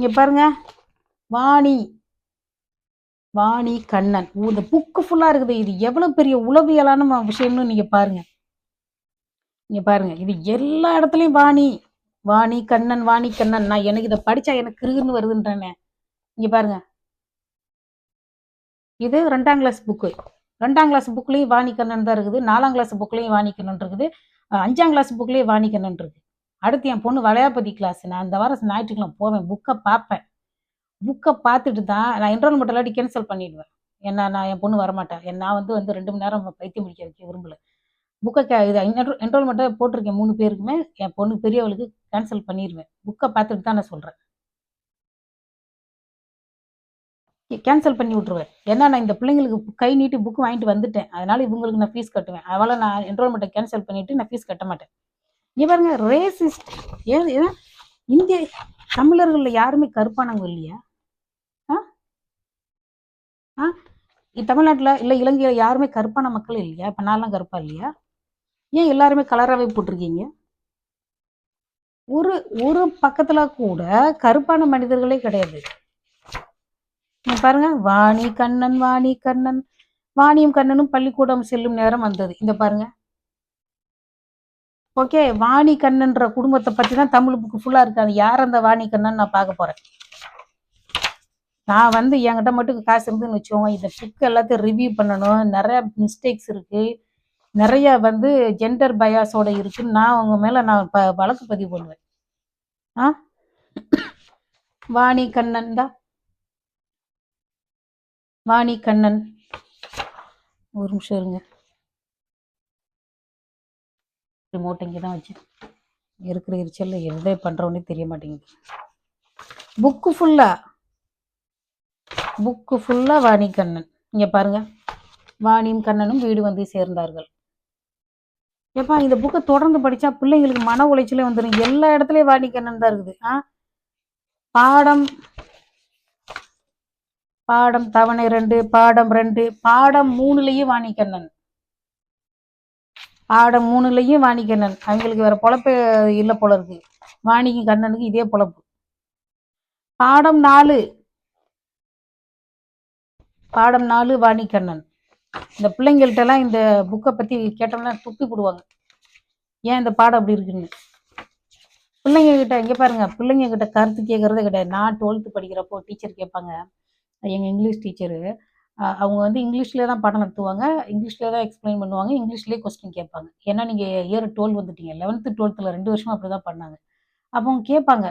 இங்க பாருங்க, வாணி வாணி கண்ணன். இந்த புக்கு ஃபுல்லா இருக்குது. இது எவ்வளவு பெரிய உளவியலான விஷயம்னு நீங்க பாருங்க. இங்க பாருங்க, இது எல்லா இடத்துலயும் வாணி வாணி கண்ணன் வாணி கண்ணன். நான் எனக்கு இதை படிச்சா எனக்கு கிருகுன்னு வருதுன்றேனே. இங்க பாருங்க, இது 2ஆம் கிளாஸ் புக்கு. 2ஆம் கிளாஸ் புக்லயும் வாணி கண்ணன் தான் இருக்குது. 4ஆம் கிளாஸ் புக்லயும் வாணி கண்ணன் இருக்குது. 5ஆம் கிளாஸ் புக்லயும் வாணி கண்ணன் இருக்கு. அடுத்து என் பொண்ணு வளையாபதி கிளாஸ். நான் இந்த வாரம் ஞாயிற்றுக்கிழமை போவேன், புக்கை பார்ப்பேன். புக்கை பார்த்துட்டு தான் நான் என்ரோல்மெண்ட் இல்லாட்டி கேன்சல் பண்ணிடுவேன். ஏன்னா நான் என் பொண்ணு வரமாட்டேன். நான் வந்து 2 மணி நேரம் பைத்தியம் பிடிக்க வைக்க விரும்பல. புக்கை இது என்ரோல்மெண்ட்டை போட்டிருக்கேன் 3 பேருக்குமே. என் பொண்ணு பெரியவளுக்கு கேன்சல் பண்ணிடுவேன். புக்கை பார்த்துட்டு தான் நான் சொல்கிறேன். கேன்சல் பண்ணி விட்ருவேன். ஏன்னா நான் இந்த பிள்ளைங்களுக்கு கை நீட்டி புக்கு வாங்கிட்டு வந்துட்டேன். அதனால இவங்களுக்கு நான் ஃபீஸ் கட்டுவேன். அதனால நான் என்ரோல்மெண்ட்டை கேன்சல் பண்ணிட்டு நான் ஃபீஸ் கட்ட மாட்டேன். இங்கே பாருங்க, ரேசிஸ்ட். ஏன்னா இந்திய தமிழர்களில் யாருமே கருப்பானவங்க இல்லையா? ஆ ஆ தமிழ்நாட்டில் இல்லை இலங்கையில் யாருமே கருப்பான மக்கள் இல்லையா? இப்போ நான்லாம் கருப்பா இல்லையா? ஏன் எல்லாருமே கலராகவே போட்டிருக்கீங்க? ஒரு ஒரு பக்கத்தில் கூட கருப்பான மனிதர்களே கிடையாது. பாருங்க, வாணி கண்ணன் வாணி கண்ணன். வாணியும் கண்ணனும் பள்ளிக்கூடம் செல்லும் நேரம் வந்தது. இந்த பாருங்க. ஓகே, வாணி கண்ணன்ற குடும்பத்தை பற்றி தான் தமிழ் புக்கு ஃபுல்லாக இருக்காது. யார் அந்த வாணி கண்ணன் நான் பார்க்க போகிறேன். நான் வந்து என்கிட்ட மட்டும் காசு இருந்துன்னு வச்சுக்கோங்க, இந்த புக் எல்லாத்தையும் ரிவ்யூ பண்ணணும். நிறைய மிஸ்டேக்ஸ் இருக்குது, நிறைய வந்து ஜெண்டர் பயாஸோட இருக்குன்னு நான் அவங்க மேலே நான் வழக்கு பதிவு பண்ணுவேன். ஆ வாணி கண்ணன் தான், வாணி கண்ணன். ஒரு நிமிஷம் இருங்க, ரிமோட் இங்கே தான் வச்சு இருக்கிற எரிச்சலில் எதை பண்ணுறோன்னே தெரிய மாட்டேங்குது. புக்கு ஃபுல்லாக வாணி கண்ணன். இங்கே பாருங்க, வாணியும் கண்ணனும் வீடு வந்து சேர்ந்தார்கள். ஏப்பா இந்த புக்கை தொடர்ந்து படித்தா பிள்ளைங்களுக்கு மன உளைச்சலே வந்துடும். எல்லா இடத்துலையும் வாணி கண்ணன் தான் இருக்குது. பாடம் தவணை 2, பாடம் 2, பாடம் 3லயும் வாணி கண்ணன். பாடம் 3லயும் வாணி கண்ணன். அவங்களுக்கு வேற பொழப்பே இல்லை போல இருக்கு. வாணிக்கும் கண்ணனுக்கு இதே பொழப்பு. பாடம் 4 வாணி கண்ணன். இந்த பிள்ளைங்கள்ட்ட எல்லாம் இந்த புக்கை பத்தி கேட்டோம்னா துப்பி போடுவாங்க. ஏன் இந்த பாடம் அப்படி இருக்குன்னு. பிள்ளைங்க கிட்ட இங்கே பாருங்க, பிள்ளைங்க கிட்ட கருத்து கேட்கறதே கிடையாது. நான் 12th படிக்கிறப்போ டீச்சர் கேட்பாங்க, எங்கள் இங்கிலீஷ் டீச்சரு. அவங்க வந்து இங்கிலீஷ்லேயே தான் பாடம் நடத்துவாங்க, இங்கிலீஷ்லேயே தான் எக்ஸ்பிளைன் பண்ணுவாங்க, இங்கிலீஷ்லேயே கொஸ்டின் கேட்பாங்க. ஏன்னா நீங்கள் இயர் 12 வந்துட்டீங்க. 11th 12th 2 வருஷமா அப்படி தான் பண்ணாங்க. அப்போ அவங்க கேட்பாங்க,